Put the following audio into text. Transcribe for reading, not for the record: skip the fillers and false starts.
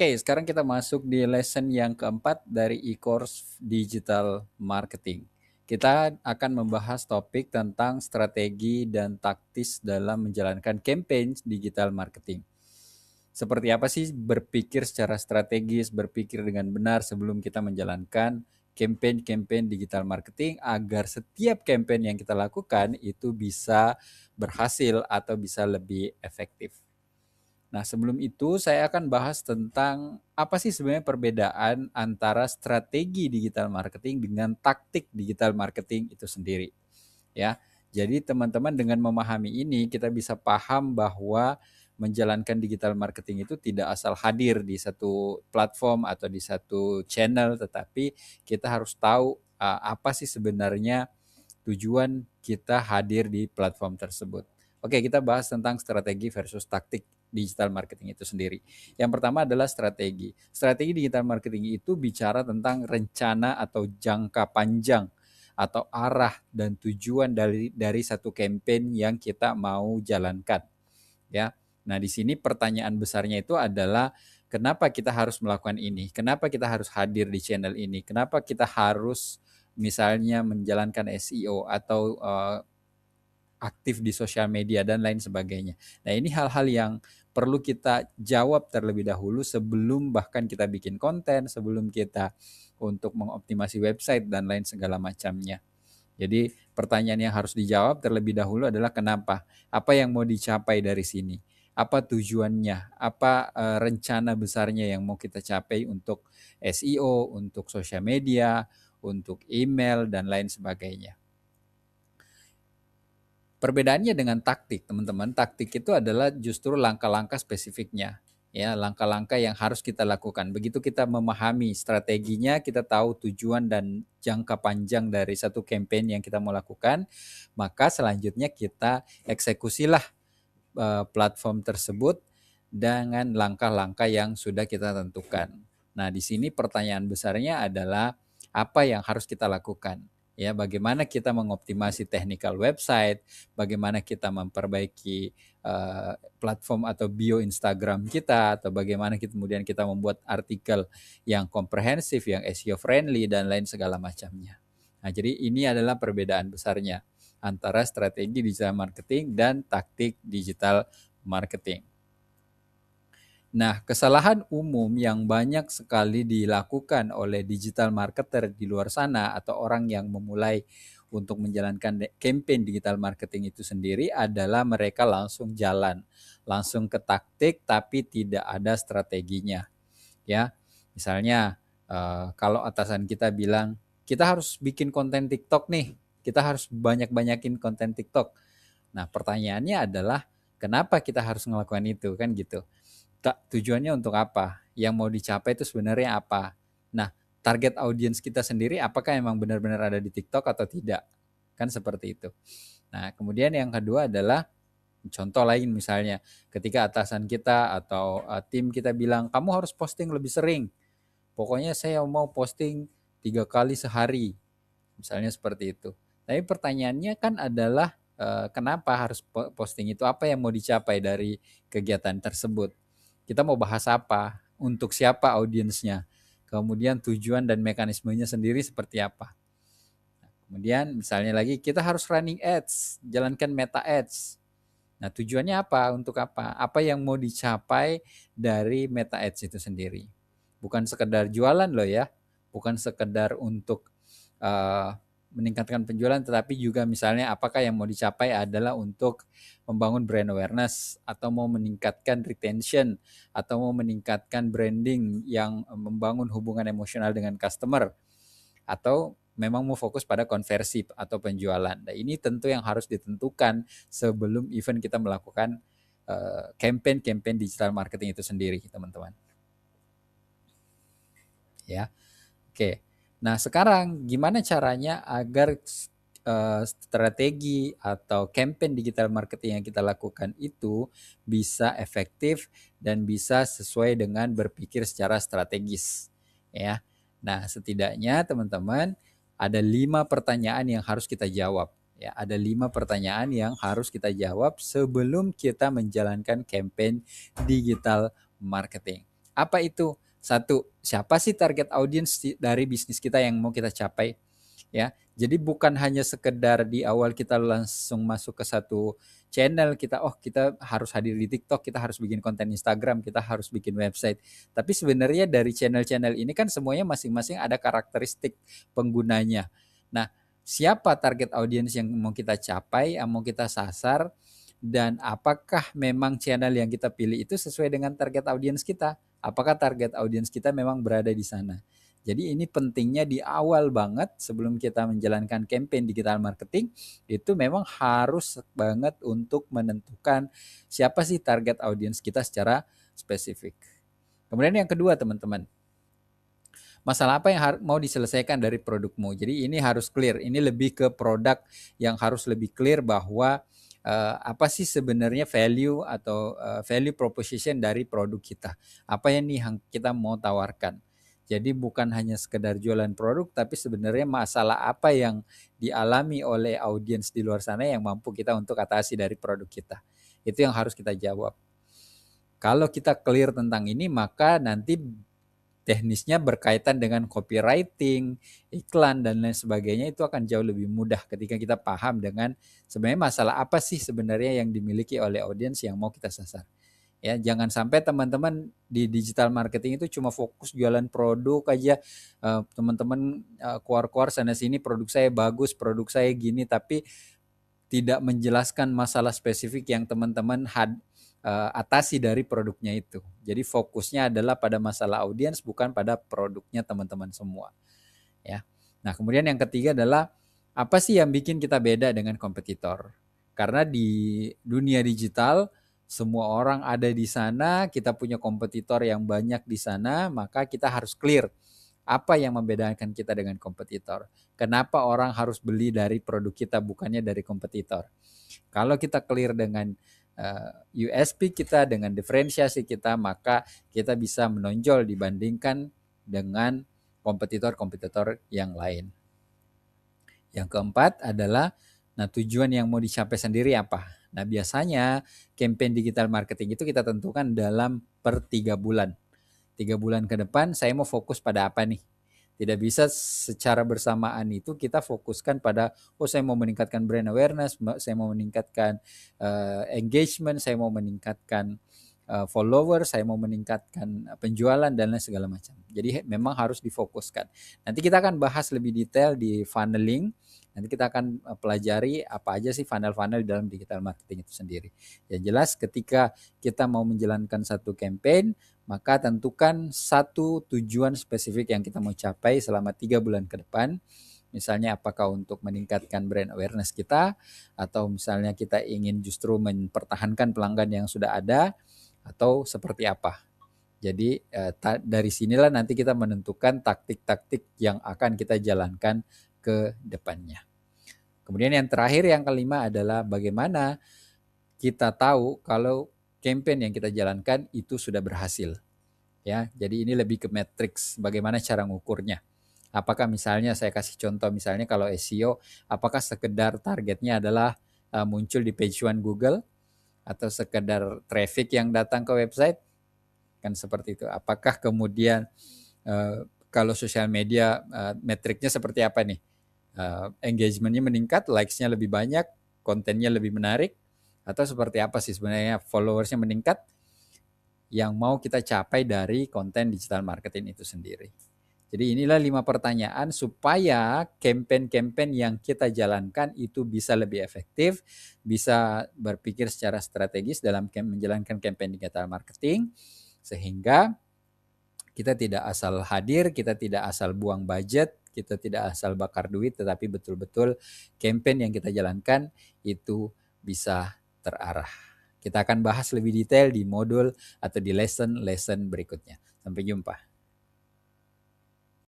Oke, sekarang kita masuk di lesson yang keempat dari e-course digital marketing. Kita akan membahas topik tentang strategi dan taktis dalam menjalankan campaign digital marketing. Seperti apa sih berpikir secara strategis, berpikir dengan benar sebelum kita menjalankan campaign digital marketing agar setiap campaign yang kita lakukan itu bisa berhasil atau bisa lebih efektif. Nah, sebelum itu saya akan bahas tentang apa sih sebenarnya perbedaan antara strategi digital marketing dengan taktik digital marketing itu sendiri. Ya, jadi teman-teman dengan memahami ini kita bisa paham bahwa menjalankan digital marketing itu tidak asal hadir di satu platform atau di satu channel, tetapi kita harus tahu apa sih sebenarnya tujuan kita hadir di platform tersebut. Oke, kita bahas tentang strategi versus taktik digital marketing itu sendiri. Yang pertama adalah strategi. Strategi digital marketing itu bicara tentang rencana atau jangka panjang atau arah dan tujuan dari satu campaign yang kita mau jalankan, ya. Nah, di sini pertanyaan besarnya itu adalah kenapa kita harus melakukan ini? Kenapa kita harus hadir di channel ini? Kenapa kita harus misalnya menjalankan SEO atau aktif di sosial media dan lain sebagainya. Nah, ini hal-hal yang perlu kita jawab terlebih dahulu sebelum bahkan kita bikin konten, sebelum kita untuk mengoptimasi website dan lain segala macamnya. Jadi pertanyaan yang harus dijawab terlebih dahulu adalah kenapa? Apa yang mau dicapai dari sini? Apa tujuannya? Apa rencana besarnya yang mau kita capai untuk SEO, untuk sosial media, untuk email dan lain sebagainya. Perbedaannya dengan taktik, teman-teman, taktik itu adalah justru langkah-langkah spesifiknya, ya, langkah-langkah yang harus kita lakukan. Begitu kita memahami strateginya, kita tahu tujuan dan jangka panjang dari satu campaign yang kita mau lakukan, maka selanjutnya kita eksekusilah platform tersebut dengan langkah-langkah yang sudah kita tentukan. Nah, di sini pertanyaan besarnya adalah apa yang harus kita lakukan? Ya, bagaimana kita mengoptimasi technical website, bagaimana kita memperbaiki platform atau bio Instagram kita, atau bagaimana kemudian kita membuat artikel yang komprehensif, yang SEO friendly dan lain segala macamnya. Nah, jadi ini adalah perbedaan besarnya antara strategi digital marketing dan taktik digital marketing. Nah, kesalahan umum yang banyak sekali dilakukan oleh digital marketer di luar sana atau orang yang memulai untuk menjalankan campaign digital marketing itu sendiri adalah mereka langsung jalan, langsung ke taktik tapi tidak ada strateginya, ya. Misalnya kalau atasan kita bilang, kita harus bikin konten TikTok nih, kita harus banyak-banyakin konten TikTok. Nah, pertanyaannya adalah kenapa kita harus melakukan itu, kan gitu. Tujuannya untuk apa? Yang mau dicapai itu sebenarnya apa? Nah, target audiens kita sendiri apakah emang benar-benar ada di TikTok atau tidak? Kan seperti itu. Nah, kemudian yang kedua adalah contoh lain, misalnya ketika atasan kita atau tim kita bilang kamu harus posting lebih sering. Pokoknya saya mau posting 3 kali sehari. Misalnya seperti itu. Tapi pertanyaannya kan adalah kenapa harus posting itu? Apa yang mau dicapai dari kegiatan tersebut? Kita mau bahas apa? Untuk siapa audiensnya? Kemudian tujuan dan mekanismenya sendiri seperti apa? Nah, kemudian misalnya lagi kita harus running ads, jalankan meta ads. Nah, tujuannya apa? Untuk apa? Apa yang mau dicapai dari meta ads itu sendiri? Bukan sekedar jualan loh ya, bukan sekedar untuk uh, meningkatkan penjualan, tetapi juga misalnya apakah yang mau dicapai adalah untuk membangun brand awareness atau mau meningkatkan retention atau mau meningkatkan branding yang membangun hubungan emosional dengan customer atau memang mau fokus pada konversi atau penjualan. Nah, ini tentu yang harus ditentukan sebelum event kita melakukan campaign digital marketing itu sendiri, teman-teman. Ya. Oke. Nah, sekarang gimana caranya agar strategi atau campaign digital marketing yang kita lakukan itu bisa efektif dan bisa sesuai dengan berpikir secara strategis, ya. Nah, setidaknya teman-teman ada 5 pertanyaan yang harus kita jawab, ya. Ada 5 pertanyaan yang harus kita jawab sebelum kita menjalankan campaign digital marketing. Apa itu? Satu, siapa sih target audience dari bisnis kita yang mau kita capai? Ya, jadi bukan hanya sekedar di awal kita langsung masuk ke satu channel, kita harus hadir di TikTok, kita harus bikin konten Instagram, kita harus bikin website. Tapi sebenarnya dari channel-channel ini kan semuanya masing-masing ada karakteristik penggunanya. Nah, siapa target audience yang mau kita capai, yang mau kita sasar, dan apakah memang channel yang kita pilih itu sesuai dengan target audience kita? Apakah target audience kita memang berada di sana? Jadi ini pentingnya di awal banget sebelum kita menjalankan campaign digital marketing, itu memang harus banget untuk menentukan siapa sih target audience kita secara spesifik. Kemudian yang kedua teman-teman, masalah apa yang mau diselesaikan dari produkmu. Jadi ini harus clear, ini lebih ke produk yang harus lebih clear bahwa apa sih sebenarnya value atau value proposition dari produk kita. Apa yang nih yang kita mau tawarkan. Jadi bukan hanya sekedar jualan produk, tapi sebenarnya masalah apa yang dialami oleh audiens di luar sana yang mampu kita untuk atasi dari produk kita. Itu yang harus kita jawab. Kalau kita clear tentang ini, maka nanti teknisnya berkaitan dengan copywriting, iklan, dan lain sebagainya itu akan jauh lebih mudah ketika kita paham dengan sebenarnya masalah apa sih sebenarnya yang dimiliki oleh audiens yang mau kita sasar. Ya, jangan sampai teman-teman di digital marketing itu cuma fokus jualan produk aja, teman-teman keluar-keluar sana sini produk saya bagus, produk saya gini, tapi tidak menjelaskan masalah spesifik yang teman-teman atasi dari produknya itu. Jadi fokusnya adalah pada masalah audiens, bukan pada produknya teman-teman semua. Ya. Nah, kemudian yang ketiga adalah apa sih yang bikin kita beda dengan kompetitor? Karena di dunia digital semua orang ada di sana, kita punya kompetitor yang banyak di sana, maka kita harus clear apa yang membedakan kita dengan kompetitor. Kenapa orang harus beli dari produk kita bukannya dari kompetitor? Kalau kita clear dengan USP kita, dengan diferensiasi kita, maka kita bisa menonjol dibandingkan dengan kompetitor-kompetitor yang lain. Yang keempat adalah tujuan yang mau dicapai sendiri apa? Nah, biasanya campaign digital marketing itu kita tentukan dalam per 3 bulan. 3 bulan ke depan saya mau fokus pada apa nih? Tidak bisa secara bersamaan itu kita fokuskan pada saya mau meningkatkan brand awareness, saya mau meningkatkan engagement, saya mau meningkatkan follower, saya mau meningkatkan penjualan dan lain segala macam. Jadi memang harus difokuskan. Nanti kita akan bahas lebih detail di funneling. Nanti kita akan pelajari apa aja sih funnel-funnel di dalam digital marketing itu sendiri. Yang jelas ketika kita mau menjalankan satu campaign, maka tentukan satu tujuan spesifik yang kita mau capai selama 3 bulan ke depan. Misalnya apakah untuk meningkatkan brand awareness kita, atau misalnya kita ingin justru mempertahankan pelanggan yang sudah ada, atau seperti apa. Jadi dari sinilah nanti kita menentukan taktik-taktik yang akan kita jalankan ke depannya. Kemudian yang terakhir, yang kelima adalah bagaimana kita tahu kalau campaign yang kita jalankan itu sudah berhasil. Ya, jadi ini lebih ke matriks, bagaimana cara ngukurnya. Apakah misalnya saya kasih contoh, misalnya kalau SEO, apakah sekedar targetnya adalah muncul di page one Google, atau sekedar traffic yang datang ke website, kan seperti itu. Apakah kemudian kalau sosial media metriknya seperti apa nih? Engagementnya meningkat, likes-nya lebih banyak, kontennya lebih menarik, atau seperti apa sih sebenarnya followersnya meningkat yang mau kita capai dari konten digital marketing itu sendiri. Jadi inilah 5 pertanyaan supaya campaign-campaign yang kita jalankan itu bisa lebih efektif, bisa berpikir secara strategis dalam menjalankan campaign digital marketing, sehingga kita tidak asal hadir, kita tidak asal buang budget, kita tidak asal bakar duit, tetapi betul-betul campaign yang kita jalankan itu bisa terarah. Kita akan bahas lebih detail di modul atau di lesson berikutnya. Sampai jumpa.